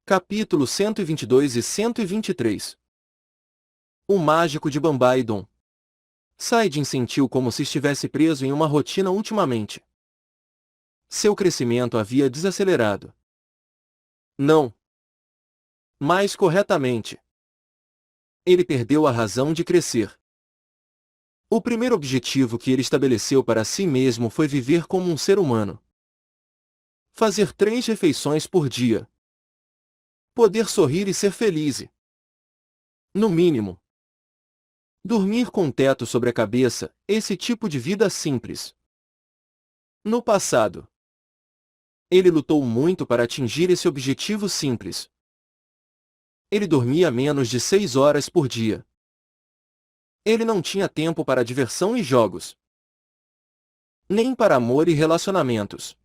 Capítulo 122 e 123. O Mágico de Bambaidon. Saidin sentiu como se estivesse preso em uma rotina ultimamente. Seu crescimento havia desacelerado. Não. Mais corretamente, ele perdeu a razão de crescer. O primeiro objetivo que ele estabeleceu para si mesmo foi viver como um ser humano. Fazer 3 refeições por dia. Poder sorrir e ser feliz. No mínimo, dormir com um teto sobre a cabeça, esse tipo de vida simples. No passado, ele lutou muito para atingir esse objetivo simples. Ele dormia menos de 6 horas por dia. Ele não tinha tempo para diversão e jogos, nem para amor e relacionamentos.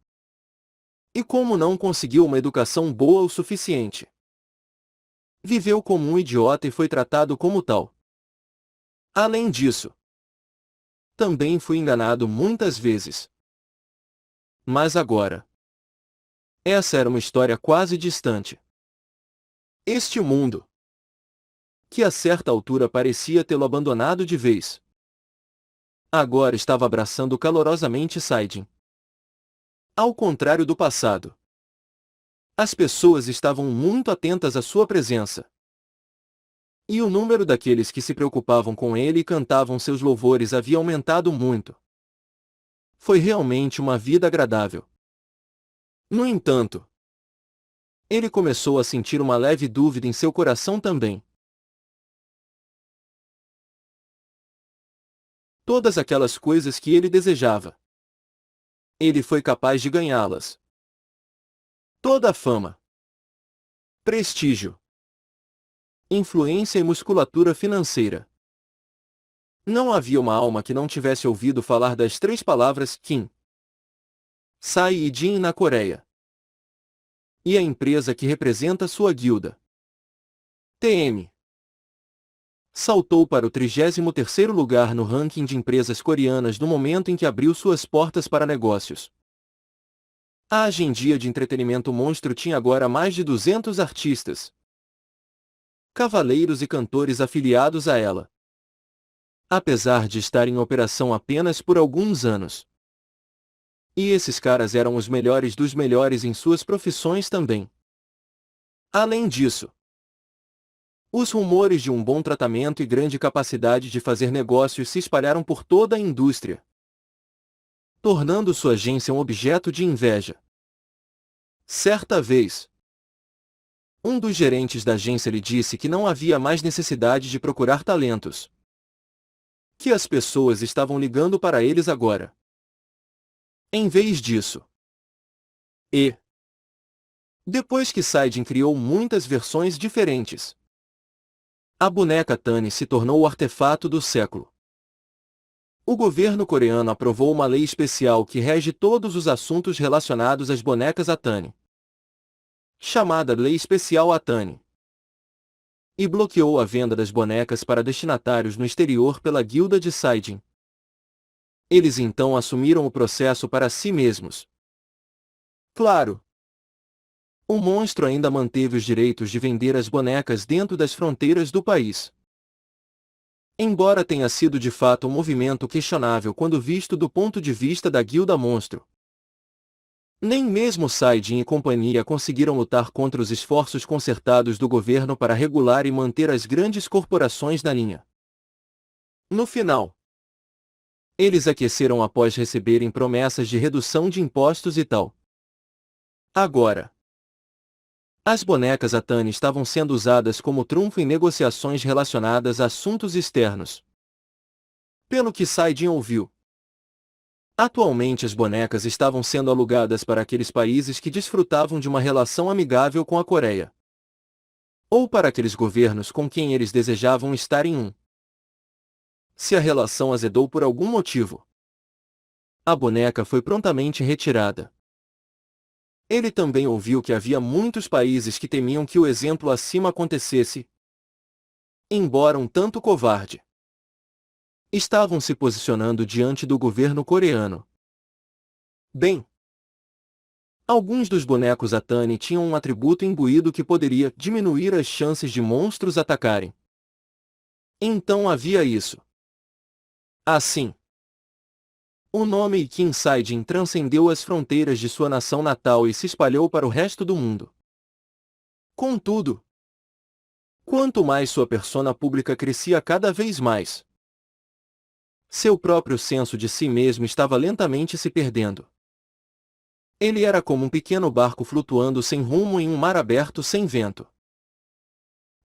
E como não conseguiu uma educação boa o suficiente, viveu como um idiota e foi tratado como tal. Além disso, também fui enganado muitas vezes. Mas agora, essa era uma história quase distante. Este mundo, que a certa altura parecia tê-lo abandonado de vez, agora estava abraçando calorosamente Saidin. Ao contrário do passado, as pessoas estavam muito atentas à sua presença. E o número daqueles que se preocupavam com ele e cantavam seus louvores havia aumentado muito. Foi realmente uma vida agradável. No entanto, ele começou a sentir uma leve dúvida em seu coração também. Todas aquelas coisas que ele desejava, ele foi capaz de ganhá-las. Toda a fama, prestígio, influência e musculatura financeira. Não havia uma alma que não tivesse ouvido falar das 3 palavras Kim, Sai e Jin na Coreia. E a empresa que representa sua guilda, TM, saltou para o 33º lugar no ranking de empresas coreanas no momento em que abriu suas portas para negócios. A agendia de entretenimento monstro tinha agora mais de 200 artistas, cavaleiros e cantores afiliados a ela. Apesar de estar em operação apenas por alguns anos. E esses caras eram os melhores dos melhores em suas profissões também. Além disso, os rumores de um bom tratamento e grande capacidade de fazer negócios se espalharam por toda a indústria, tornando sua agência um objeto de inveja. Certa vez, um dos gerentes da agência lhe disse que não havia mais necessidade de procurar talentos, que as pessoas estavam ligando para eles agora. Em vez disso. E, depois que Saidin criou muitas versões diferentes, a boneca Tani se tornou o artefato do século. O governo coreano aprovou uma lei especial que rege todos os assuntos relacionados às bonecas Atani, chamada Lei Especial Atani, e bloqueou a venda das bonecas para destinatários no exterior pela guilda de Saidin. Eles então assumiram o processo para si mesmos. Claro, o monstro ainda manteve os direitos de vender as bonecas dentro das fronteiras do país. Embora tenha sido de fato um movimento questionável quando visto do ponto de vista da guilda monstro. Nem mesmo Saidin e companhia conseguiram lutar contra os esforços concertados do governo para regular e manter as grandes corporações na linha. No final, eles aqueceram após receberem promessas de redução de impostos e tal. Agora, as bonecas Atani estavam sendo usadas como trunfo em negociações relacionadas a assuntos externos. Pelo que Saidin ouviu, atualmente as bonecas estavam sendo alugadas para aqueles países que desfrutavam de uma relação amigável com a Coreia. Ou para aqueles governos com quem eles desejavam estar em um. Se a relação azedou por algum motivo, a boneca foi prontamente retirada. Ele também ouviu que havia muitos países que temiam que o exemplo acima acontecesse. Embora um tanto covarde, estavam se posicionando diante do governo coreano. Bem, Alguns dos bonecos Atani tinham um atributo imbuído que poderia diminuir as chances de monstros atacarem. Então havia isso. Assim, o nome King Saidin transcendeu as fronteiras de sua nação natal e se espalhou para o resto do mundo. Contudo, quanto mais sua persona pública crescia cada vez mais, seu próprio senso de si mesmo estava lentamente se perdendo. Ele era como um pequeno barco flutuando sem rumo em um mar aberto sem vento.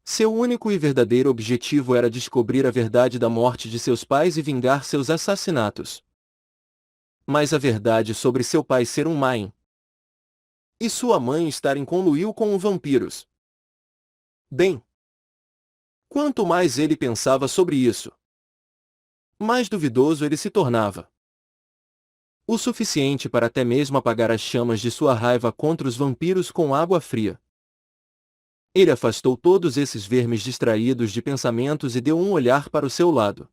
Seu único e verdadeiro objetivo era descobrir a verdade da morte de seus pais e vingar seus assassinatos. Mas a verdade sobre seu pai ser um Main e sua mãe estar em conluio com vampiros. Bem, quanto mais ele pensava sobre isso, mais duvidoso ele se tornava. O suficiente para até mesmo apagar as chamas de sua raiva contra os vampiros com água fria. Ele afastou todos esses vermes distraídos de pensamentos e deu um olhar para o seu lado.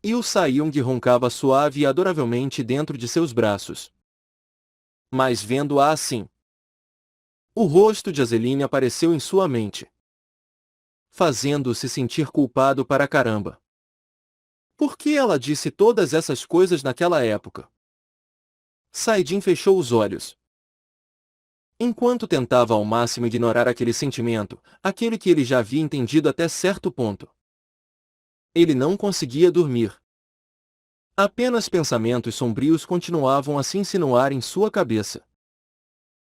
E o Saiyong roncava suave e adoravelmente dentro de seus braços. Mas vendo-a assim, o rosto de Azeline apareceu em sua mente, fazendo-o se sentir culpado para caramba. Por que ela disse todas essas coisas naquela época? Saidin fechou os olhos. Enquanto tentava ao máximo ignorar aquele sentimento, aquele que ele já havia entendido até certo ponto. Ele não conseguia dormir. Apenas pensamentos sombrios continuavam a se insinuar em sua cabeça.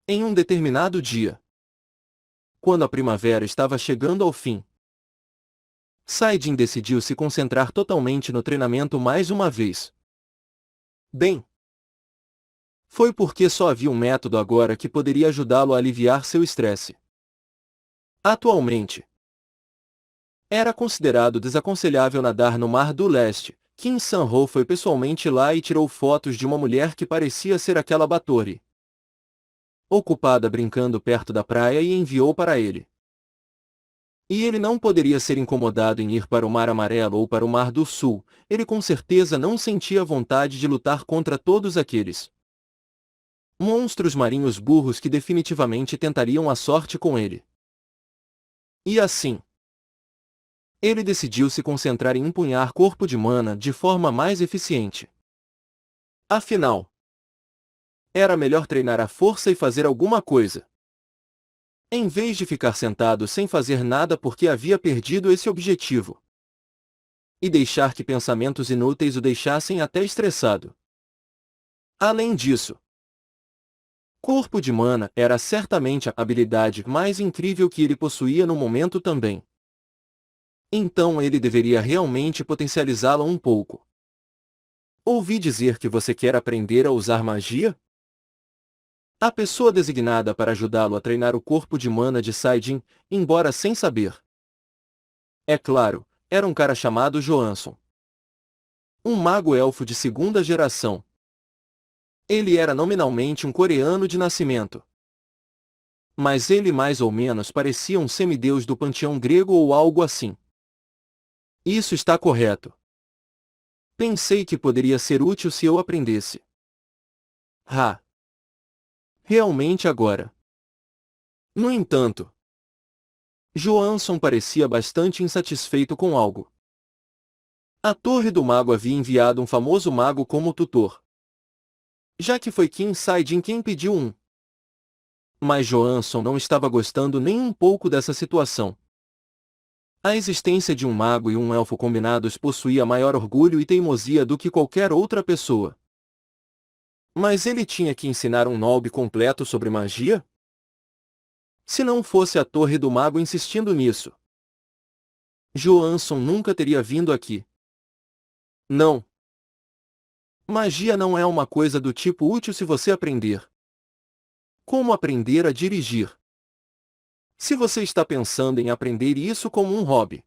Em um determinado dia, quando a primavera estava chegando ao fim, Saidin decidiu se concentrar totalmente no treinamento mais uma vez. Bem, foi porque só havia um método agora que poderia ajudá-lo a aliviar seu estresse. Atualmente, era considerado desaconselhável nadar no Mar do Leste. Kim San-ho foi pessoalmente lá e tirou fotos de uma mulher que parecia ser aquela Bathory, ocupada brincando perto da praia, e enviou para ele. E ele não poderia ser incomodado em ir para o Mar Amarelo ou para o Mar do Sul. Ele com certeza não sentia vontade de lutar contra todos aqueles monstros marinhos burros que definitivamente tentariam a sorte com ele. E assim, ele decidiu se concentrar em empunhar corpo de mana de forma mais eficiente. Afinal, era melhor treinar a força e fazer alguma coisa, em vez de ficar sentado sem fazer nada porque havia perdido esse objetivo, e deixar que pensamentos inúteis o deixassem até estressado. Além disso, corpo de mana era certamente a habilidade mais incrível que ele possuía no momento também. Então ele deveria realmente potencializá-la um pouco. Ouvi dizer que você quer aprender a usar magia? A pessoa designada para ajudá-lo a treinar o corpo de mana de Saidin, embora sem saber, é claro, era um cara chamado Johansson. Um mago-elfo de segunda geração. Ele era nominalmente um coreano de nascimento. Mas ele mais ou menos parecia um semideus do panteão grego ou algo assim. Isso está correto. Pensei que poderia ser útil se eu aprendesse. Realmente agora. No entanto, Johansson parecia bastante insatisfeito com algo. A Torre do Mago havia enviado um famoso mago como tutor, já que foi Kim Saidin quem pediu um. Mas Johansson não estava gostando nem um pouco dessa situação. A existência de um mago e um elfo combinados possuía maior orgulho e teimosia do que qualquer outra pessoa. Mas ele tinha que ensinar um nobre completo sobre magia? Se não fosse a Torre do Mago insistindo nisso, Johansson nunca teria vindo aqui. Não. Magia não é uma coisa do tipo útil se você aprender. Como aprender a dirigir? Se você está pensando em aprender isso como um hobby,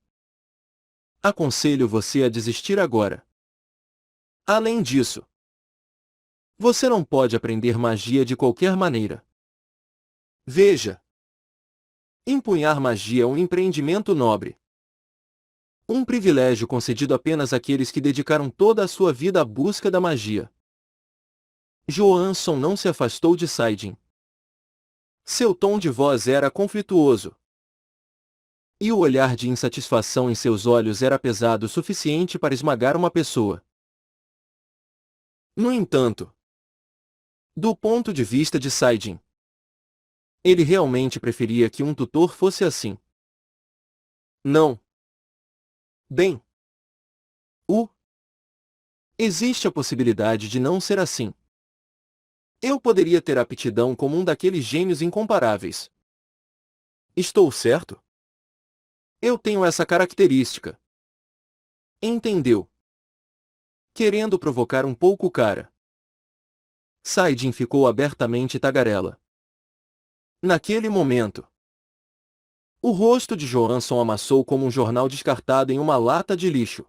aconselho você a desistir agora. Além disso, você não pode aprender magia de qualquer maneira. Veja, empunhar magia é um empreendimento nobre. Um privilégio concedido apenas àqueles que dedicaram toda a sua vida à busca da magia. Johansson não se afastou de Saidin. Seu tom de voz era conflituoso. E o olhar de insatisfação em seus olhos era pesado o suficiente para esmagar uma pessoa. No entanto, do ponto de vista de Saidin, ele realmente preferia que um tutor fosse assim. Não. Bem. Existe a possibilidade de não ser assim. Eu poderia ter aptidão como um daqueles gênios incomparáveis. Estou certo? Eu tenho essa característica. Entendeu? Querendo provocar um pouco o cara. Saidin ficou abertamente tagarela. Naquele momento, o rosto de Johansson amassou como um jornal descartado em uma lata de lixo.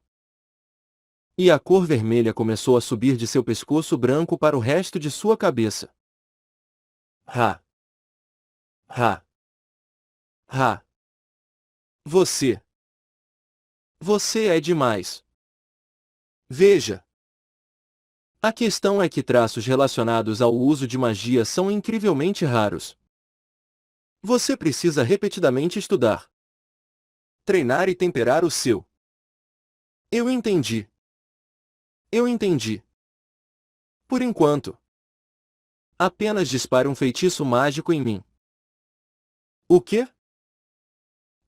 E a cor vermelha começou a subir de seu pescoço branco para o resto de sua cabeça. Ha! Ha! Ha! Você! Você é demais! Veja! A questão é que traços relacionados ao uso de magia são incrivelmente raros. Você precisa repetidamente estudar, treinar e temperar o seu. Eu entendi. Eu entendi. Por enquanto, apenas dispare um feitiço mágico em mim. O quê?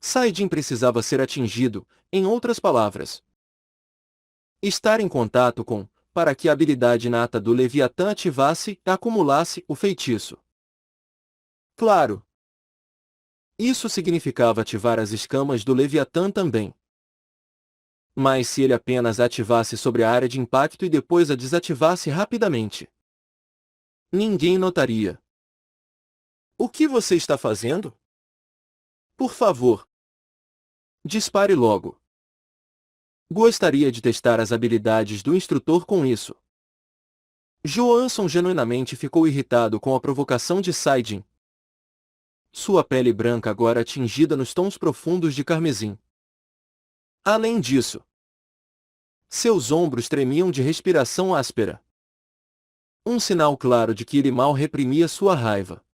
Saidin precisava ser atingido, em outras palavras. Estar em contato com, para que a habilidade inata do Leviatã ativasse e acumulasse o feitiço. Claro. Isso significava ativar as escamas do Leviatã também. Mas se ele apenas a ativasse sobre a área de impacto e depois a desativasse rapidamente, ninguém notaria. O que você está fazendo? Por favor, dispare logo. Gostaria de testar as habilidades do instrutor com isso. Johansson genuinamente ficou irritado com a provocação de Saidin. Sua pele branca agora tingida nos tons profundos de carmesim. Além disso, seus ombros tremiam de respiração áspera. Um sinal claro de que ele mal reprimia sua raiva.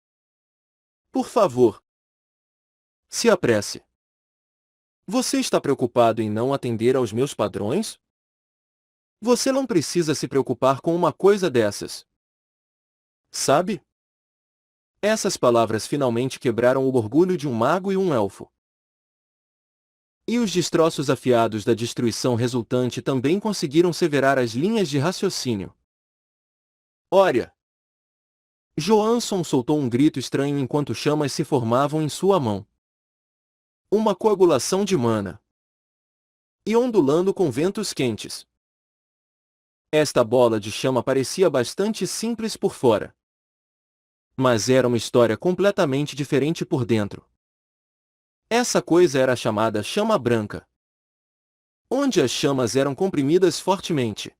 Por favor, se apresse. Você está preocupado em não atender aos meus padrões? Você não precisa se preocupar com uma coisa dessas. Sabe? Essas palavras finalmente quebraram o orgulho de um mago e um elfo. E os destroços afiados da destruição resultante também conseguiram severar as linhas de raciocínio. Ora! Johansson soltou um grito estranho enquanto chamas se formavam em sua mão. Uma coagulação de mana. E ondulando com ventos quentes. Esta bola de chama parecia bastante simples por fora. Mas era uma história completamente diferente por dentro. Essa coisa era chamada chama branca, onde as chamas eram comprimidas fortemente,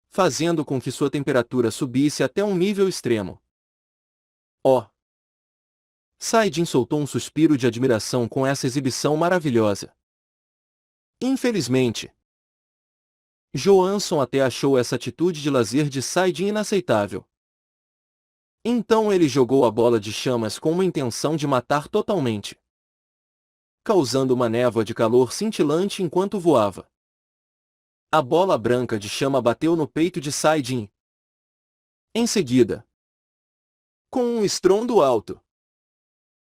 fazendo com que sua temperatura subisse até um nível extremo. Oh! Saidin soltou um suspiro de admiração com essa exibição maravilhosa. Infelizmente, Johansson até achou essa atitude de lazer de Saidin inaceitável. Então ele jogou a bola de chamas com uma intenção de matar totalmente, causando uma névoa de calor cintilante enquanto voava. A bola branca de chama bateu no peito de Saidin. Em seguida, com um estrondo alto,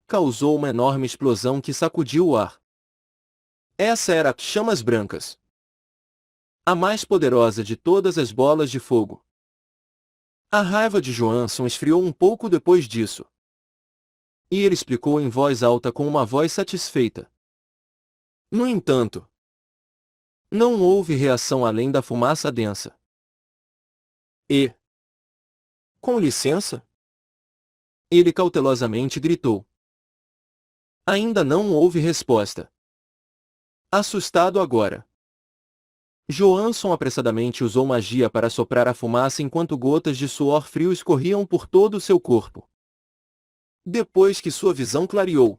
causou uma enorme explosão que sacudiu o ar. Essa era Chamas Brancas, a mais poderosa de todas as bolas de fogo. A raiva de Johansson esfriou um pouco depois disso. E ele explicou em voz alta com uma voz satisfeita. No entanto, não houve reação além da fumaça densa. E, com licença? Ele cautelosamente gritou. Ainda não houve resposta. Assustado agora, Johansson apressadamente usou magia para soprar a fumaça enquanto gotas de suor frio escorriam por todo o seu corpo. Depois que sua visão clareou,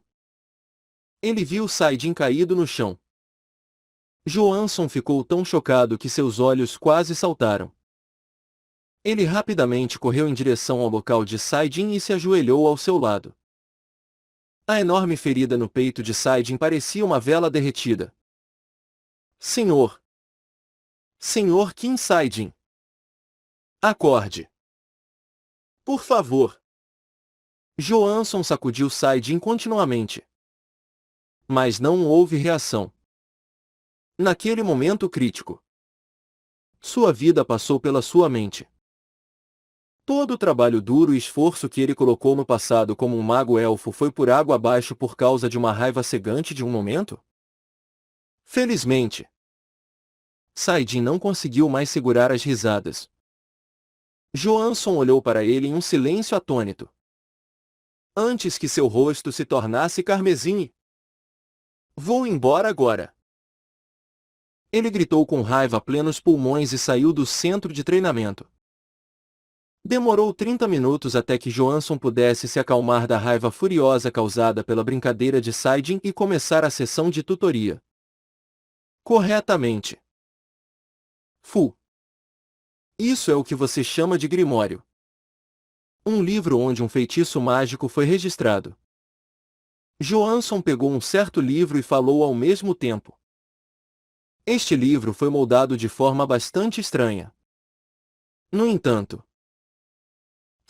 ele viu Saidin caído no chão. Johansson ficou tão chocado que seus olhos quase saltaram. Ele rapidamente correu em direção ao local de Saidin e se ajoelhou ao seu lado. A enorme ferida no peito de Saidin parecia uma vela derretida. Senhor! Senhor Qin Saidin! Acorde! Por favor! Joanson sacudiu Saidin continuamente. Mas não houve reação. Naquele momento crítico, sua vida passou pela sua mente. Todo o trabalho duro e esforço que ele colocou no passado como um mago-elfo foi por água abaixo por causa de uma raiva cegante de um momento? Felizmente, Saidin não conseguiu mais segurar as risadas. Joanson olhou para ele em um silêncio atônito. Antes que seu rosto se tornasse carmesim. Vou embora agora. Ele gritou com raiva a plenos pulmões e saiu do centro de treinamento. Demorou 30 minutos até que Joanson pudesse se acalmar da raiva furiosa causada pela brincadeira de Saidin e começar a sessão de tutoria. Corretamente. Fu. Isso é o que você chama de grimório. Um livro onde um feitiço mágico foi registrado. Joanson pegou um certo livro e falou ao mesmo tempo. Este livro foi moldado de forma bastante estranha. No entanto,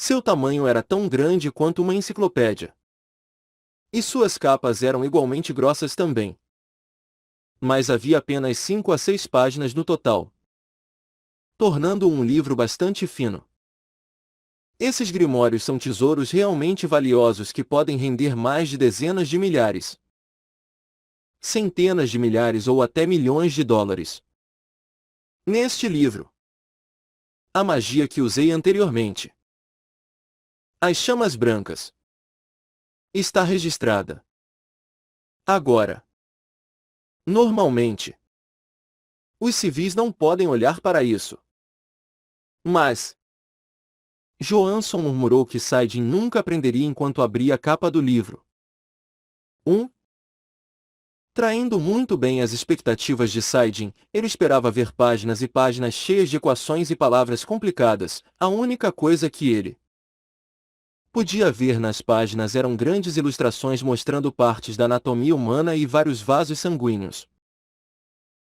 seu tamanho era tão grande quanto uma enciclopédia. E suas capas eram igualmente grossas também. Mas havia apenas 5 a 6 páginas no total, tornando-o um livro bastante fino. Esses grimórios são tesouros realmente valiosos que podem render mais de dezenas de milhares, centenas de milhares ou até milhões de dólares. Neste livro, a magia que usei anteriormente, as chamas brancas, está registrada. Agora, normalmente, os civis não podem olhar para isso. Mas Joanson murmurou que Saidin nunca aprenderia enquanto abria a capa do livro. Traindo muito bem as expectativas de Saidin, ele esperava ver páginas e páginas cheias de equações e palavras complicadas. A única coisa que ele podia ver nas páginas eram grandes ilustrações mostrando partes da anatomia humana e vários vasos sanguíneos.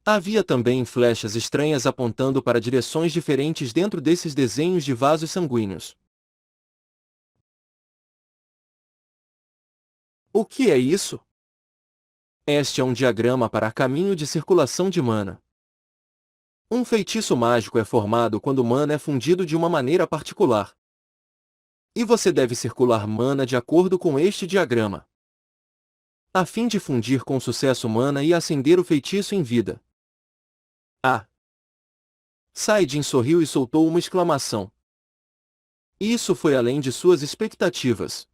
Havia também flechas estranhas apontando para direções diferentes dentro desses desenhos de vasos sanguíneos. O que é isso? Este é um diagrama para caminho de circulação de mana. Um feitiço mágico é formado quando mana é fundido de uma maneira particular. E você deve circular mana de acordo com este diagrama, a fim de fundir com sucesso mana e acender o feitiço em vida. Saidin sorriu e soltou uma exclamação. Isso foi além de suas expectativas.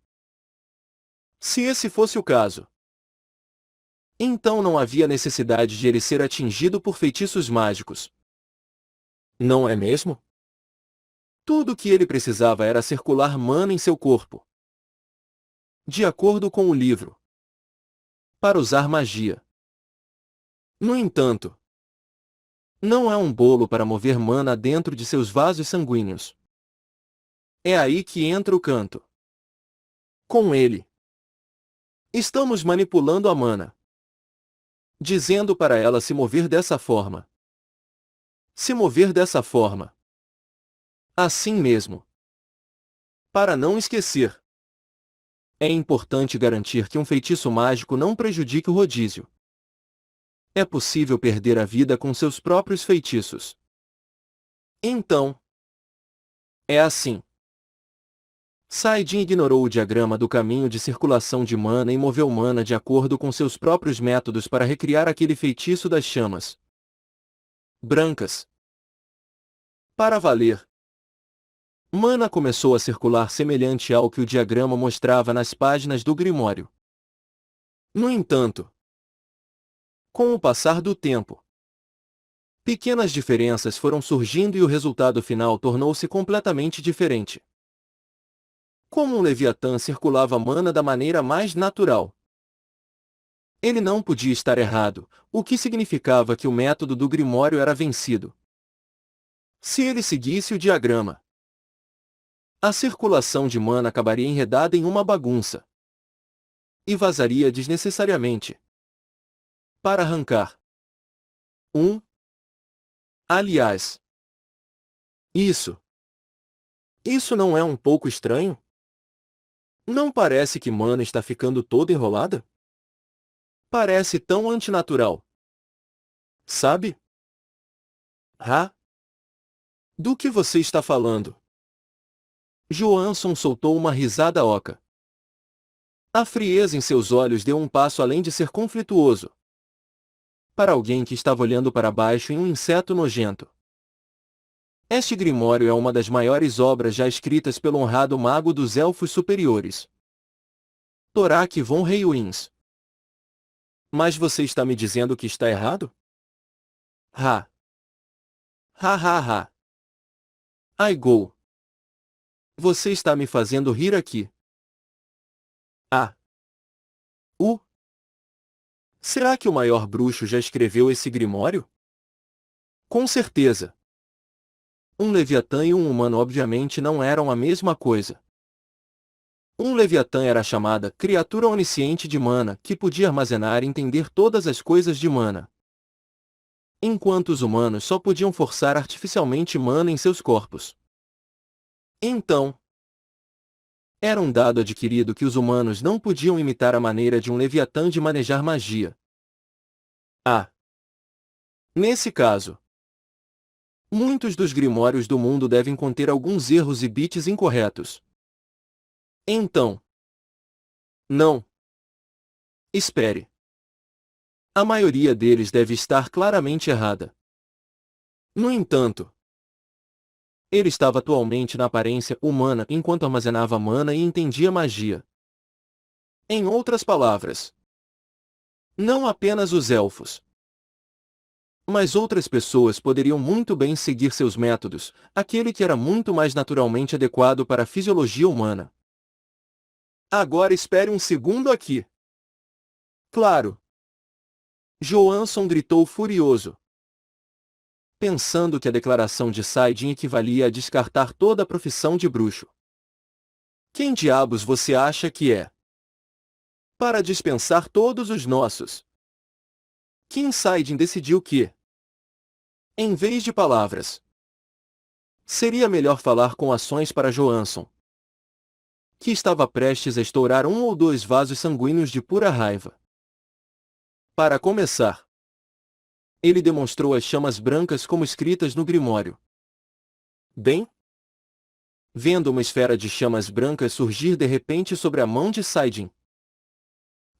Se esse fosse o caso, então não havia necessidade de ele ser atingido por feitiços mágicos. Não é mesmo? Tudo o que ele precisava era circular mana em seu corpo, de acordo com o livro, para usar magia. No entanto, não é um bolo para mover mana dentro de seus vasos sanguíneos. É aí que entra o canto. Com ele, estamos manipulando a mana, dizendo para ela se mover dessa forma. Se mover dessa forma. Assim mesmo. Para não esquecer, é importante garantir que um feitiço mágico não prejudique o rodízio. É possível perder a vida com seus próprios feitiços. Então, é assim. Saidin ignorou o diagrama do caminho de circulação de mana e moveu mana de acordo com seus próprios métodos para recriar aquele feitiço das chamas brancas. Para valer. Mana começou a circular semelhante ao que o diagrama mostrava nas páginas do Grimório. No entanto, com o passar do tempo, pequenas diferenças foram surgindo e o resultado final tornou-se completamente diferente. Como um Leviatã circulava mana da maneira mais natural. Ele não podia estar errado, o que significava que o método do Grimório era vencido. Se ele seguisse o diagrama, A circulação de mana acabaria enredada em uma bagunça. E vazaria desnecessariamente. Para arrancar. Aliás. Isso. Isso não é um pouco estranho? Não parece que mana está ficando toda enrolada? Parece tão antinatural. Sabe? Do que você está falando? Johansson soltou uma risada oca. A frieza em seus olhos deu um passo além de ser conflituoso. Para alguém que estava olhando para baixo em um inseto nojento. Este grimório é uma das maiores obras já escritas pelo honrado mago dos Elfos Superiores. Thorak von Reuins. Mas você está me dizendo que está errado? Ha. Ha ha ha. Aigou. Você está me fazendo rir aqui. Será que o maior bruxo já escreveu esse grimório? Com certeza. Um Leviatã e um humano obviamente não eram a mesma coisa. Um Leviatã era chamada criatura onisciente de mana, que podia armazenar e entender todas as coisas de mana. Enquanto os humanos só podiam forçar artificialmente mana em seus corpos. Então, era um dado adquirido que os humanos não podiam imitar a maneira de um Leviatã de manejar magia. Nesse caso, muitos dos grimórios do mundo devem conter alguns erros e bits incorretos. Então, não. Espere. A maioria deles deve estar claramente errada. No entanto, ele estava atualmente na aparência humana enquanto armazenava mana e entendia magia. Em outras palavras, não apenas os elfos, mas outras pessoas poderiam muito bem seguir seus métodos, aquele que era muito mais naturalmente adequado para a fisiologia humana. Agora espere um segundo aqui. Claro. Johansson gritou furioso. Pensando que a declaração de Saidin equivalia a descartar toda a profissão de bruxo. Quem diabos você acha que é? Para dispensar todos os nossos. Kim Saidin decidiu que, em vez de palavras, seria melhor falar com ações para Johansson, que estava prestes a estourar um ou dois vasos sanguíneos de pura raiva. Para começar, ele demonstrou as chamas brancas como escritas no grimório. Bem? Vendo uma esfera de chamas brancas surgir de repente sobre a mão de Saidin,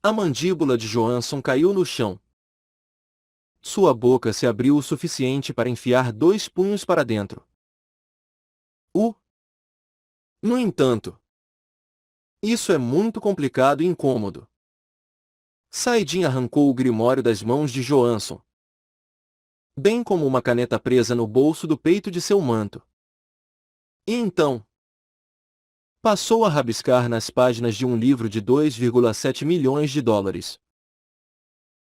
a mandíbula de Johansson caiu no chão. Sua boca se abriu o suficiente para enfiar 2 punhos para dentro. No entanto, isso é muito complicado e incômodo. Saidin arrancou o grimório das mãos de Johansson, bem como uma caneta presa no bolso do peito de seu manto. E então, passou a rabiscar nas páginas de um livro de 2,7 milhões de dólares.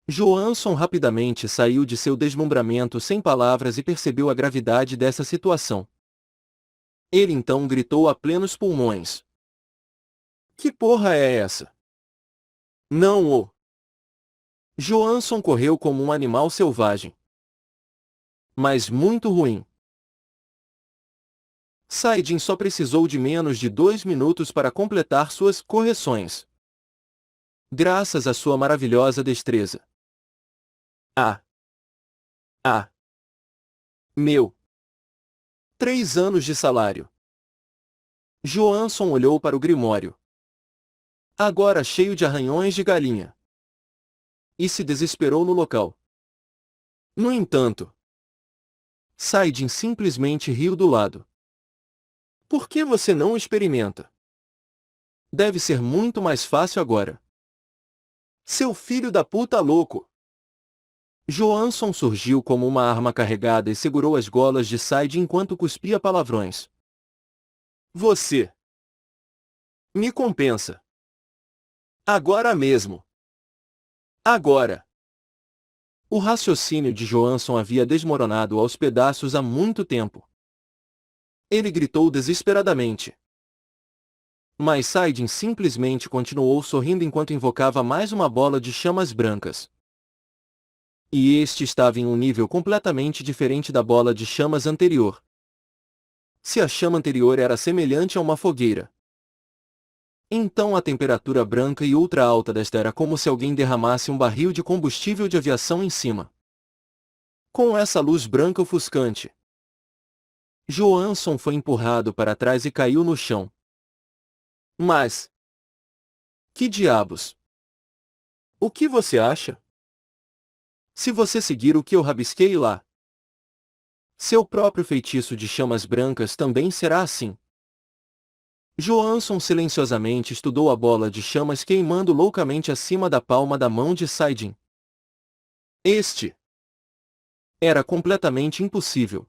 Johansson rapidamente saiu de seu deslumbramento sem palavras e percebeu a gravidade dessa situação. Ele então gritou a plenos pulmões. Que porra é essa? Não! Johansson correu como um animal selvagem. Mas muito ruim. Saidin só precisou de menos de 2 minutos para completar suas correções. Graças à sua maravilhosa destreza. Meu! 3 anos de salário. Johansson olhou para o grimório, agora cheio de arranhões de galinha, e se desesperou no local. No entanto, Saidin simplesmente riu do lado. Por que você não experimenta? Deve ser muito mais fácil agora. Seu filho da puta louco! Johansson surgiu como uma arma carregada e segurou as golas de Saidin enquanto cuspia palavrões. Você me compensa. Agora mesmo. Agora. O raciocínio de Johansson havia desmoronado aos pedaços há muito tempo. Ele gritou desesperadamente. Mas Saidin simplesmente continuou sorrindo enquanto invocava mais uma bola de chamas brancas. E este estava em um nível completamente diferente da bola de chamas anterior. Se a chama anterior era semelhante a uma fogueira, então a temperatura branca e ultra alta desta era como se alguém derramasse um barril de combustível de aviação em cima. Com essa luz branca ofuscante, Johansson foi empurrado para trás e caiu no chão. Mas... que diabos? O que você acha? Se você seguir o que eu rabisquei lá, seu próprio feitiço de chamas brancas também será assim. Johansson silenciosamente estudou a bola de chamas queimando loucamente acima da palma da mão de Saidin. Este era completamente impossível.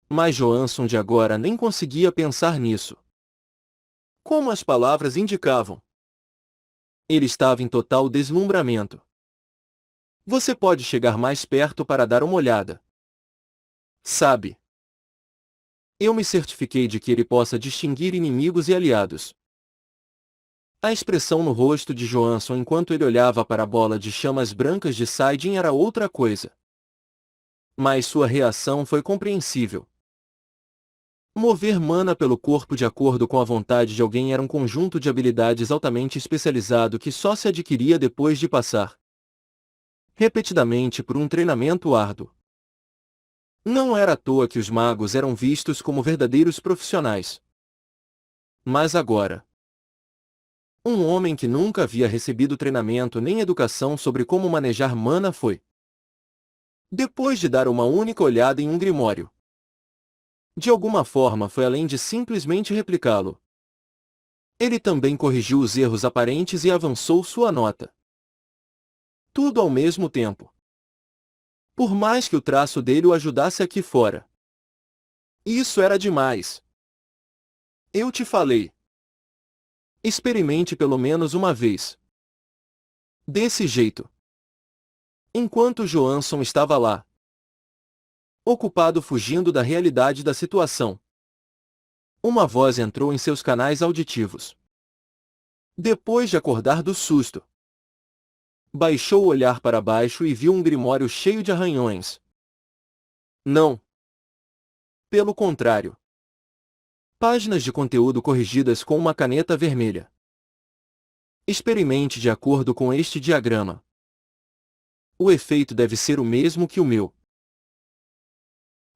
Mas Johansson de agora nem conseguia pensar nisso. Como as palavras indicavam, ele estava em total deslumbramento. Você pode chegar mais perto para dar uma olhada. Sabe? Eu me certifiquei de que ele possa distinguir inimigos e aliados. A expressão no rosto de Johansson enquanto ele olhava para a bola de chamas brancas de Saidin era outra coisa. Mas sua reação foi compreensível. Mover mana pelo corpo de acordo com a vontade de alguém era um conjunto de habilidades altamente especializado que só se adquiria depois de passar repetidamente por um treinamento árduo. Não era à toa que os magos eram vistos como verdadeiros profissionais. Mas agora, um homem que nunca havia recebido treinamento nem educação sobre como manejar mana foi. Depois de dar uma única olhada em um grimório, de alguma forma foi além de simplesmente replicá-lo. Ele também corrigiu os erros aparentes e avançou sua nota. Tudo ao mesmo tempo. Por mais que o traço dele o ajudasse aqui fora. Isso era demais. Eu te falei. Experimente pelo menos uma vez. Desse jeito. Enquanto Johansson estava lá, ocupado fugindo da realidade da situação, uma voz entrou em seus canais auditivos. Depois de acordar do susto, baixou o olhar para baixo e viu um grimório cheio de arranhões. Não. Pelo contrário. Páginas de conteúdo corrigidas com uma caneta vermelha. Experimente de acordo com este diagrama. O efeito deve ser o mesmo que o meu.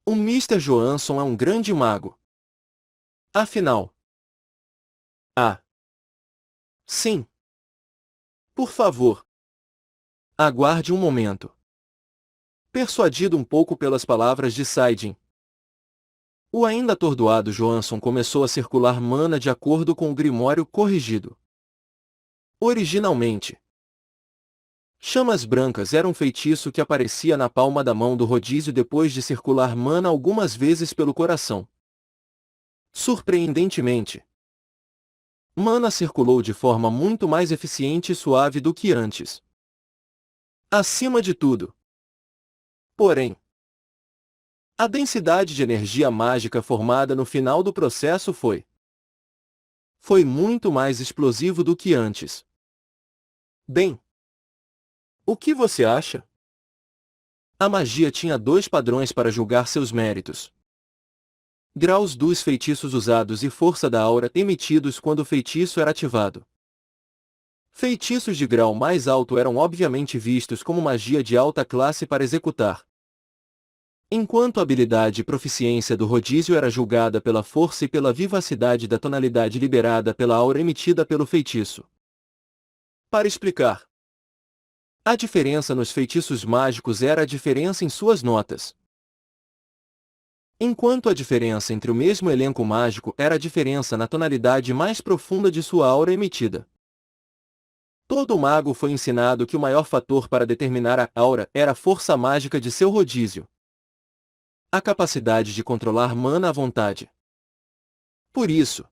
O Mr. Johansson é um grande mago. Afinal. Ah. Sim. Por favor. Aguarde um momento. Persuadido um pouco pelas palavras de Saidin, o ainda atordoado Johansson começou a circular mana de acordo com o grimório corrigido. Originalmente, chamas brancas era um feitiço que aparecia na palma da mão do rodízio depois de circular mana algumas vezes pelo coração. Surpreendentemente, mana circulou de forma muito mais eficiente e suave do que antes. Acima de tudo, porém, a densidade de energia mágica formada no final do processo foi muito mais explosivo do que antes. Bem, o que você acha? A magia tinha dois padrões para julgar seus méritos. Graus dos feitiços usados e força da aura emitidos quando o feitiço era ativado. Feitiços de grau mais alto eram obviamente vistos como magia de alta classe para executar, enquanto a habilidade e proficiência do rodízio era julgada pela força e pela vivacidade da tonalidade liberada pela aura emitida pelo feitiço. Para explicar, a diferença nos feitiços mágicos era a diferença em suas notas, enquanto a diferença entre o mesmo elenco mágico era a diferença na tonalidade mais profunda de sua aura emitida. Todo mago foi ensinado que o maior fator para determinar a aura era a força mágica de seu rodízio, a capacidade de controlar mana à vontade. Por isso,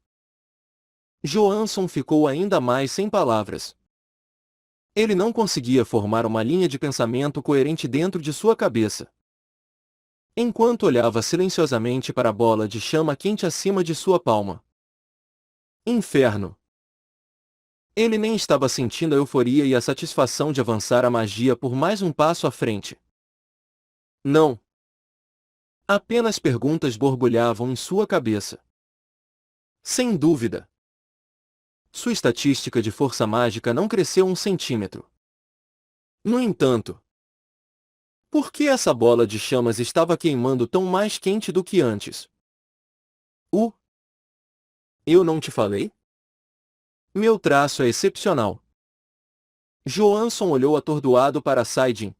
Johansson ficou ainda mais sem palavras. Ele não conseguia formar uma linha de pensamento coerente dentro de sua cabeça. Enquanto olhava silenciosamente para a bola de chama quente acima de sua palma. Inferno! Ele nem estava sentindo a euforia e a satisfação de avançar a magia por mais um passo à frente. Não. Apenas perguntas borbulhavam em sua cabeça. Sem dúvida. Sua estatística de força mágica não cresceu 1 centímetro. No entanto, por que essa bola de chamas estava queimando tão mais quente do que antes? Eu não te falei? Meu traço é excepcional. Johansson olhou atordoado para Saidin.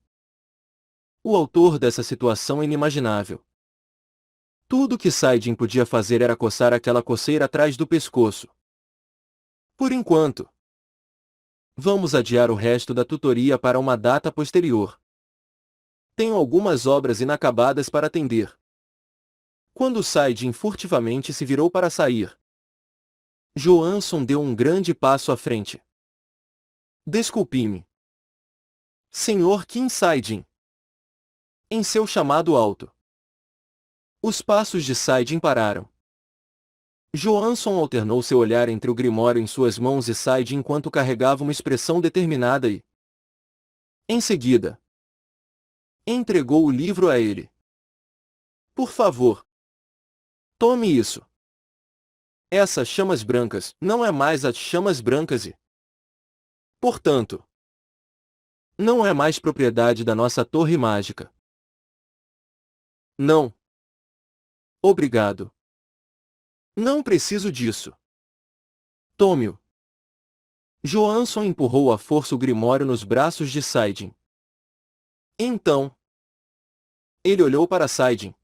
O autor dessa situação inimaginável. Tudo que Saidin podia fazer era coçar aquela coceira atrás do pescoço. Por enquanto. Vamos adiar o resto da tutoria para uma data posterior. Tenho algumas obras inacabadas para atender. Quando Saidin furtivamente se virou para sair, Johansson deu um grande passo à frente. Desculpe-me. Senhor Kim Saidin. Em seu chamado alto. Os passos de Saidin pararam. Johansson alternou seu olhar entre o grimório em suas mãos e Saidin enquanto carregava uma expressão determinada e, em seguida, entregou o livro a ele. Por favor, tome isso. Essas chamas brancas não é mais as chamas brancas e, portanto, não é mais propriedade da nossa torre mágica. Não. Obrigado. Não preciso disso. Tome-o. Johansson empurrou à força o grimório nos braços de Saidin. Então, ele olhou para Saidin,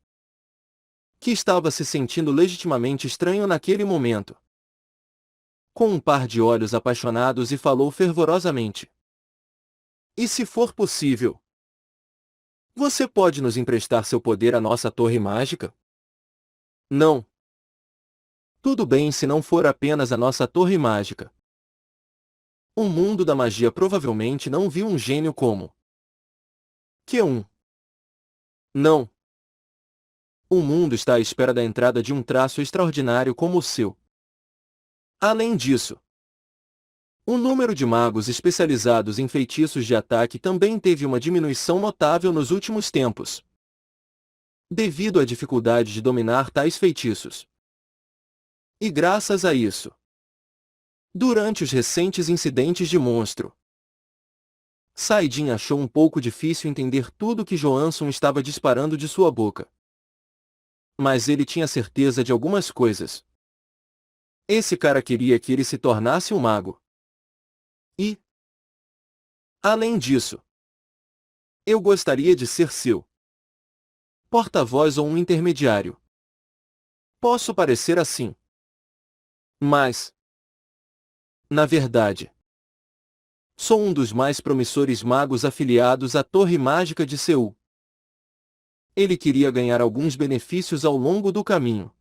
que estava se sentindo legitimamente estranho naquele momento. Com um par de olhos apaixonados e falou fervorosamente. E se for possível, você pode nos emprestar seu poder à nossa torre mágica? Não. Tudo bem se não for apenas a nossa torre mágica. O mundo da magia provavelmente não viu um gênio como Q1. Não. O mundo está à espera da entrada de um traço extraordinário como o seu. Além disso, o número de magos especializados em feitiços de ataque também teve uma diminuição notável nos últimos tempos, devido à dificuldade de dominar tais feitiços. E graças a isso, durante os recentes incidentes de monstro, Saidin achou um pouco difícil entender tudo que Johansson estava disparando de sua boca. Mas ele tinha certeza de algumas coisas. Esse cara queria que ele se tornasse um mago. E, além disso, eu gostaria de ser seu porta-voz ou um intermediário. Posso parecer assim. Mas, na verdade, sou um dos mais promissores magos afiliados à Torre Mágica de Seul. Ele queria ganhar alguns benefícios ao longo do caminho.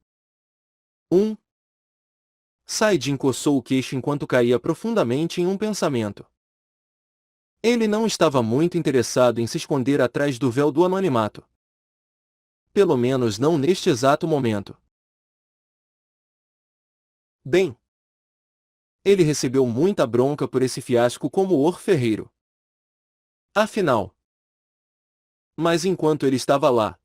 Saidin coçou o queixo enquanto caía profundamente em um pensamento. Ele não estava muito interessado em se esconder atrás do véu do anonimato. Pelo menos não neste exato momento. Bem, ele recebeu muita bronca por esse fiasco como orferreiro. Afinal. Mas enquanto ele estava lá,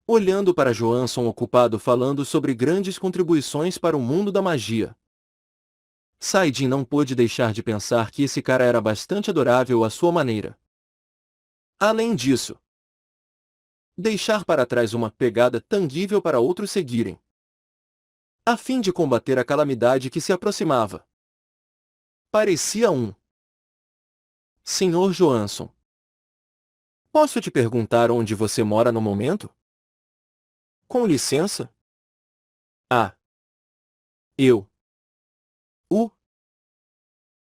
olhando para Johansson ocupado falando sobre grandes contribuições para o mundo da magia, Saidin não pôde deixar de pensar que esse cara era bastante adorável à sua maneira. Além disso, deixar para trás uma pegada tangível para outros seguirem, a fim de combater a calamidade que se aproximava. Parecia um. Senhor Johansson, posso te perguntar onde você mora no momento? Com licença? Ah. Eu.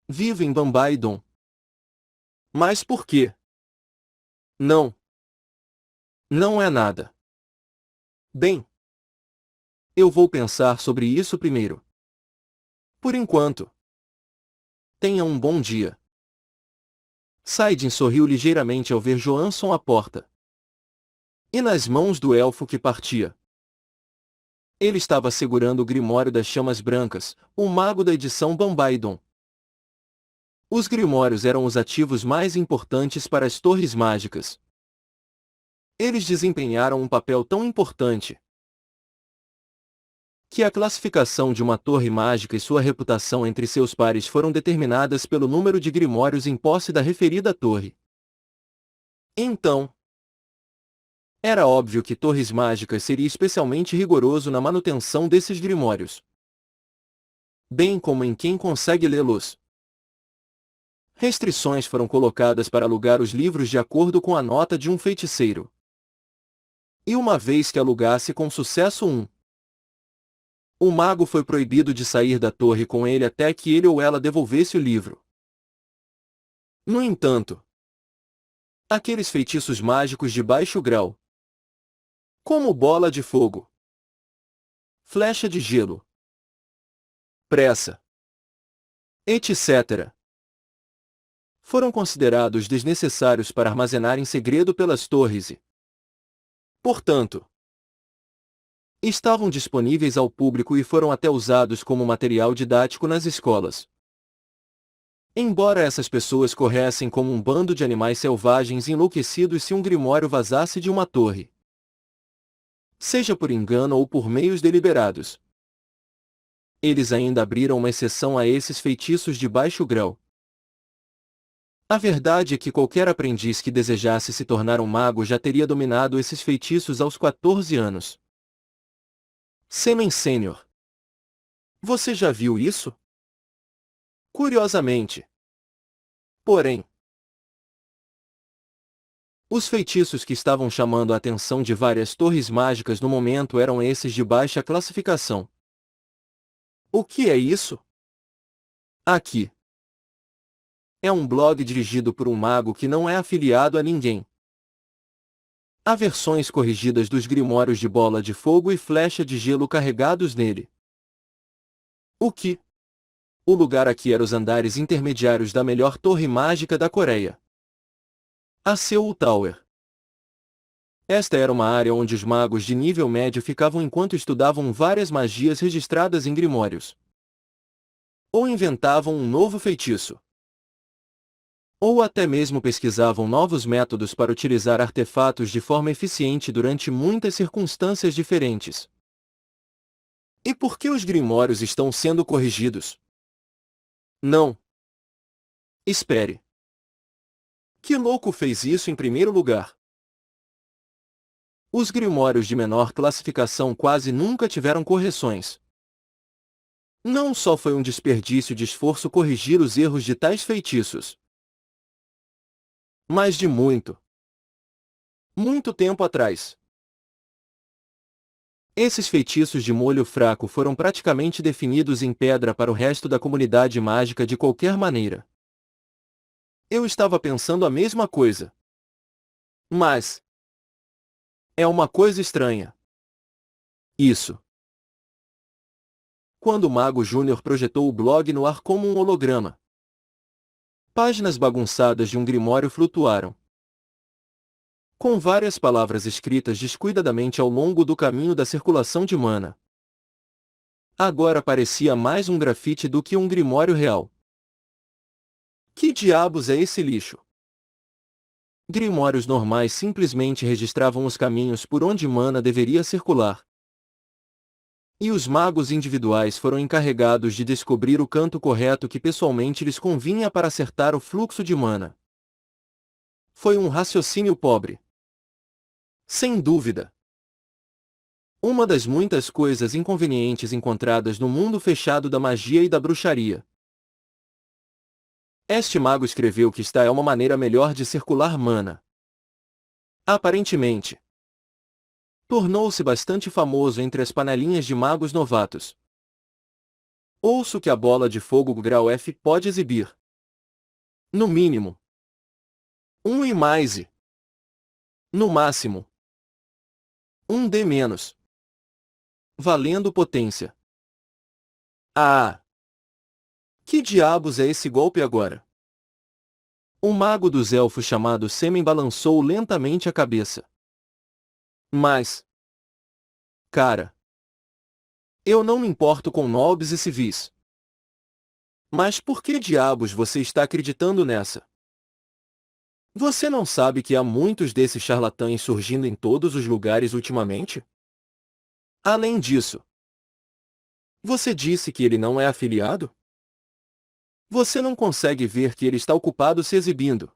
Vivo em Bambaidon. Mas por quê? Não. Não é nada. Bem, eu vou pensar sobre isso primeiro. Por enquanto. Tenha um bom dia. Saidin sorriu ligeiramente ao ver Johansson à porta. E nas mãos do elfo que partia. Ele estava segurando o Grimório das Chamas Brancas, o mago da edição Bambaidon. Os Grimórios eram os ativos mais importantes para as Torres Mágicas. Eles desempenharam um papel tão importante que a classificação de uma torre mágica e sua reputação entre seus pares foram determinadas pelo número de Grimórios em posse da referida torre. Então, era óbvio que Torres Mágicas seria especialmente rigoroso na manutenção desses Grimórios, bem como em quem consegue lê-los. Restrições foram colocadas para alugar os livros de acordo com a nota de um feiticeiro. E uma vez que alugasse com sucesso o mago foi proibido de sair da torre com ele até que ele ou ela devolvesse o livro. No entanto, aqueles feitiços mágicos de baixo grau, como bola de fogo, flecha de gelo, pressa, etc., foram considerados desnecessários para armazenar em segredo pelas torres e, portanto, estavam disponíveis ao público e foram até usados como material didático nas escolas. Embora essas pessoas corressem como um bando de animais selvagens enlouquecidos se um grimório vazasse de uma torre, seja por engano ou por meios deliberados, eles ainda abriram uma exceção a esses feitiços de baixo grau. A verdade é que qualquer aprendiz que desejasse se tornar um mago já teria dominado esses feitiços aos 14 anos. Semen Sênior. Você já viu isso? Curiosamente. Porém, os feitiços que estavam chamando a atenção de várias torres mágicas no momento eram esses de baixa classificação. O que é isso? Aqui. É um blog dirigido por um mago que não é afiliado a ninguém. Há versões corrigidas dos grimórios de bola de fogo e flecha de gelo carregados nele. O que? O lugar aqui era os andares intermediários da melhor torre mágica da Coreia, a Seoul Tower. Esta era uma área onde os magos de nível médio ficavam enquanto estudavam várias magias registradas em grimórios, ou inventavam um novo feitiço, ou até mesmo pesquisavam novos métodos para utilizar artefatos de forma eficiente durante muitas circunstâncias diferentes. E por que os grimórios estão sendo corrigidos? Não. Espere. Que louco fez isso em primeiro lugar? Os grimórios de menor classificação quase nunca tiveram correções. Não só foi um desperdício de esforço corrigir os erros de tais feitiços, mas de muito tempo atrás. Esses feitiços de molho fraco foram praticamente definidos em pedra para o resto da comunidade mágica de qualquer maneira. Eu estava pensando a mesma coisa. Mas é uma coisa estranha. Isso. Quando o Mago Júnior projetou o blog no ar como um holograma, páginas bagunçadas de um grimório flutuaram, com várias palavras escritas descuidadamente ao longo do caminho da circulação de mana. Agora parecia mais um grafite do que um grimório real. Que diabos é esse lixo? Grimórios normais simplesmente registravam os caminhos por onde mana deveria circular. E os magos individuais foram encarregados de descobrir o canto correto que pessoalmente lhes convinha para acertar o fluxo de mana. Foi um raciocínio pobre. Sem dúvida. Uma das muitas coisas inconvenientes encontradas no mundo fechado da magia e da bruxaria. Este mago escreveu que esta é uma maneira melhor de circular mana. Aparentemente, tornou-se bastante famoso entre as panelinhas de magos novatos. Ouço que a bola de fogo grau F pode exibir, no mínimo, um I mais e, no máximo, um D menos, valendo potência. Ah! Que diabos é esse golpe agora? O mago dos elfos chamado Semen balançou lentamente a cabeça. Mas, cara, Eu não me importo com nobres e civis. Mas por que diabos você está acreditando nessa? Você não sabe que há muitos desses charlatães surgindo em todos os lugares ultimamente? Além disso, você disse que ele não é afiliado? Você não consegue ver que ele está ocupado se exibindo,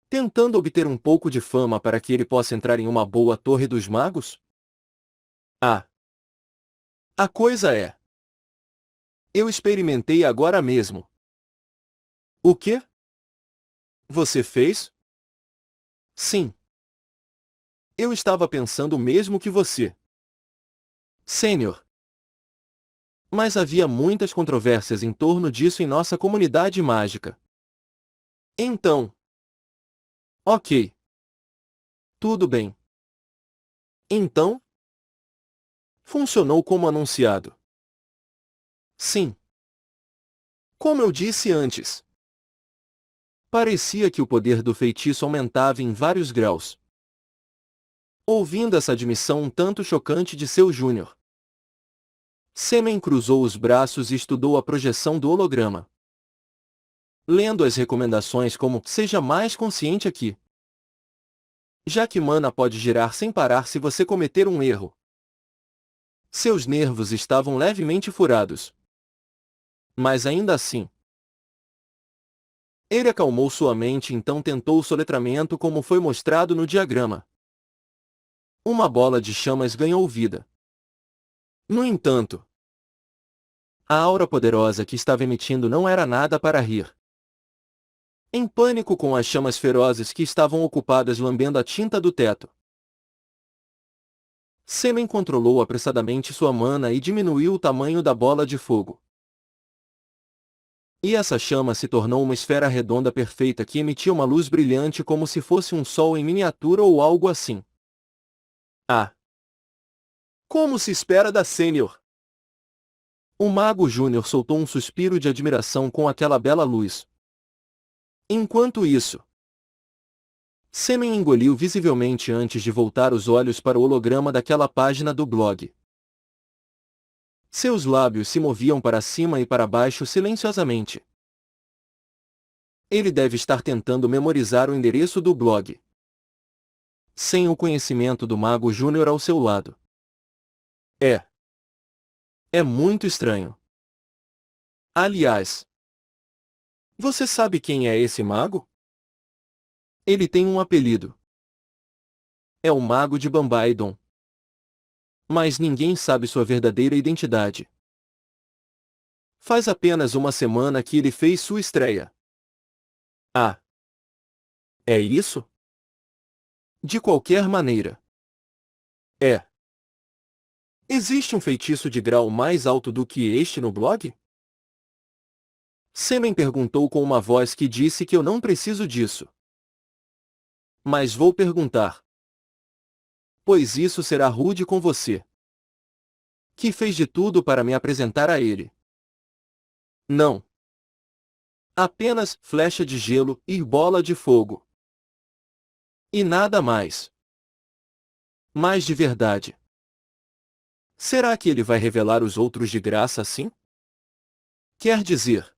tentando obter um pouco de fama para que ele possa entrar em uma boa Torre dos Magos? Ah, a coisa é. Eu experimentei agora mesmo. O quê? Você fez? Sim. Eu estava pensando o mesmo que você. Sênior. Mas havia muitas controvérsias em torno disso em nossa comunidade mágica. Então. Ok. Tudo bem. Então? Funcionou como anunciado. Sim. Como eu disse antes. Parecia que o poder do feitiço aumentava em vários graus. Ouvindo essa admissão um tanto chocante de seu júnior, Semen cruzou os braços e estudou a projeção do holograma, lendo as recomendações como "seja mais consciente aqui", já que mana pode girar sem parar se você cometer um erro. Seus nervos estavam levemente furados. Mas ainda assim, ele acalmou sua mente e então tentou o soletramento como foi mostrado no diagrama. Uma bola de chamas ganhou vida. No entanto, a aura poderosa que estava emitindo não era nada para rir. Em pânico com as chamas ferozes que estavam ocupadas lambendo a tinta do teto, Semen controlou apressadamente sua mana e diminuiu o tamanho da bola de fogo. E essa chama se tornou uma esfera redonda perfeita que emitia uma luz brilhante como se fosse um sol em miniatura ou algo assim. Ah! Como se espera da Sênior? O Mago Júnior soltou um suspiro de admiração com aquela bela luz. Enquanto isso, Semen engoliu visivelmente antes de voltar os olhos para o holograma daquela página do blog. Seus lábios se moviam para cima e para baixo silenciosamente. Ele deve estar tentando memorizar o endereço do blog, sem o conhecimento do Mago Júnior ao seu lado. É muito estranho. Aliás, você sabe quem é esse mago? Ele tem um apelido. É o Mago de Bambaidon. Mas ninguém sabe sua verdadeira identidade. Faz apenas uma semana que ele fez sua estreia. Ah, é isso? De qualquer maneira. É. Existe um feitiço de grau mais alto do que este no blog? Semen perguntou com uma voz que disse que eu não preciso disso. Mas vou perguntar. Pois isso será rude com você, que fez de tudo para me apresentar a ele. Não. Apenas flecha de gelo e bola de fogo. E nada mais. Mas de verdade. Será que ele vai revelar os outros de graça assim? Quer dizer,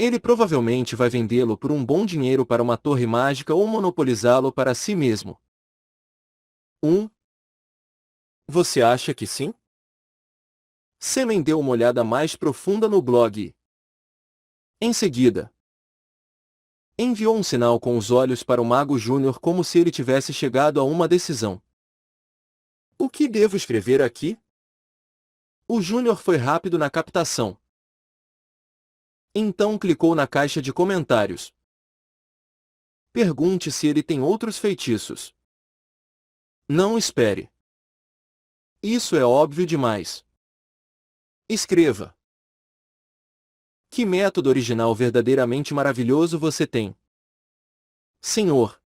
ele provavelmente vai vendê-lo por um bom dinheiro para uma torre mágica ou monopolizá-lo para si mesmo. Você acha que sim? Semen deu uma olhada mais profunda no blog. Em seguida, enviou um sinal com os olhos para o Mago Júnior como se ele tivesse chegado a uma decisão. O que devo escrever aqui? O Júnior foi rápido na captação. Então clicou na caixa de comentários. Pergunte se ele tem outros feitiços. Não espere. Isso é óbvio demais. Escreva. Que método original verdadeiramente maravilhoso você tem, senhor.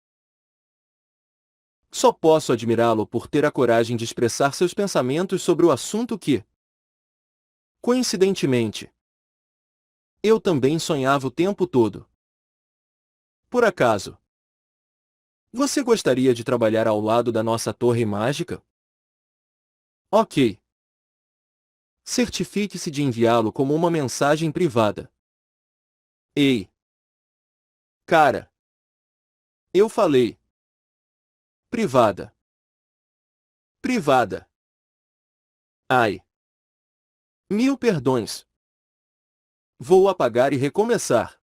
Só posso admirá-lo por ter a coragem de expressar seus pensamentos sobre o assunto que, coincidentemente, eu também sonhava o tempo todo. Por acaso, você gostaria de trabalhar ao lado da nossa torre mágica? Ok. Certifique-se de enviá-lo como uma mensagem privada. Ei! Cara! Eu falei. Privada. Privada. Ai! Mil perdões. Vou apagar e recomeçar.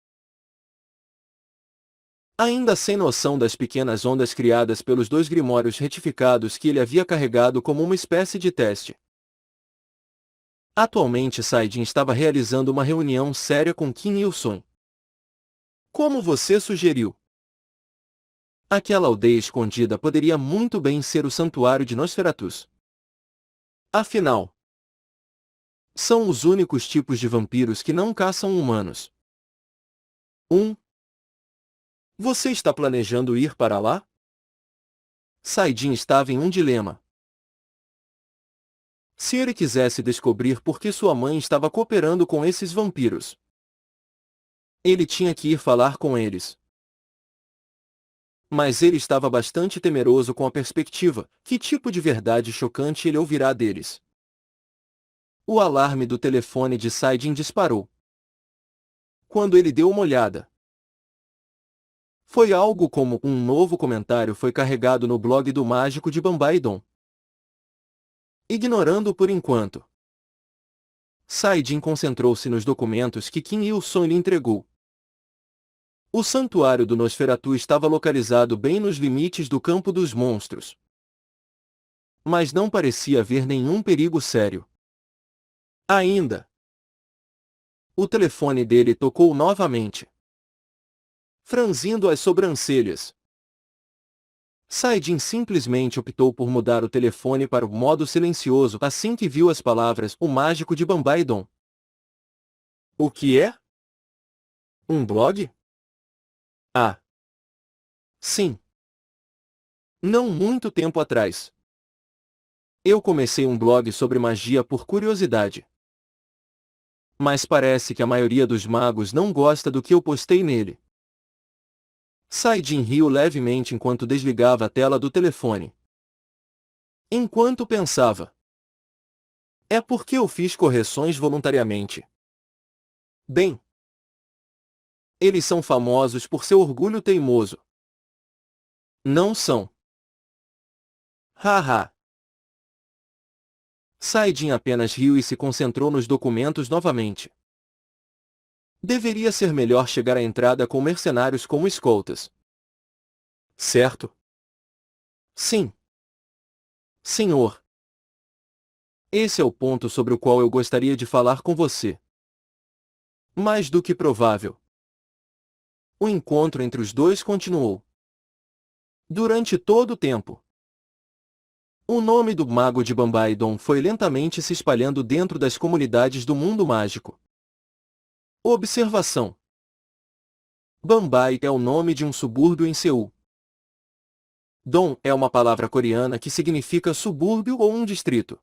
Ainda sem noção das pequenas ondas criadas pelos dois grimórios retificados que ele havia carregado como uma espécie de teste. Atualmente Saidin estava realizando uma reunião séria com Kim Il-sung. Como você sugeriu? Aquela aldeia escondida poderia muito bem ser o santuário de Nosferatus. Afinal, são os únicos tipos de vampiros que não caçam humanos. 1. Você está planejando ir para lá? Saidin estava em um dilema. Se ele quisesse descobrir por que sua mãe estava cooperando com esses vampiros, ele tinha que ir falar com eles. Mas ele estava bastante temeroso com a perspectiva: que tipo de verdade chocante ele ouvirá deles? O alarme do telefone de Saidin disparou. Quando ele deu uma olhada, foi algo como um novo comentário foi carregado no blog do mágico de Bambaidon. Ignorando por enquanto, Saidin concentrou-se nos documentos que Kim Il-sung lhe entregou. O santuário do Nosferatu estava localizado bem nos limites do campo dos monstros. Mas não parecia haver nenhum perigo sério. Ainda. O telefone dele tocou novamente. Franzindo as sobrancelhas, Saidin simplesmente optou por mudar o telefone para o modo silencioso assim que viu as palavras "O Mágico de Bambaidon". O que é? Um blog? Ah, sim. Não muito tempo atrás. Eu comecei um blog sobre magia por curiosidade. Mas parece que a maioria dos magos não gosta do que eu postei nele. Saidin riu levemente enquanto desligava a tela do telefone. Enquanto pensava. É porque eu fiz correções voluntariamente. Bem, eles são famosos por seu orgulho teimoso. Não são. Haha. Saidin apenas riu e se concentrou nos documentos novamente. Deveria ser melhor chegar à entrada com mercenários como escoltas. Certo? Sim. Senhor. Esse é o ponto sobre o qual eu gostaria de falar com você. Mais do que provável. O encontro entre os dois continuou. Durante todo o tempo. O nome do mago de Bambaidon foi lentamente se espalhando dentro das comunidades do mundo mágico. Observação: Bambai é o nome de um subúrbio em Seul. Dong é uma palavra coreana que significa subúrbio ou um distrito.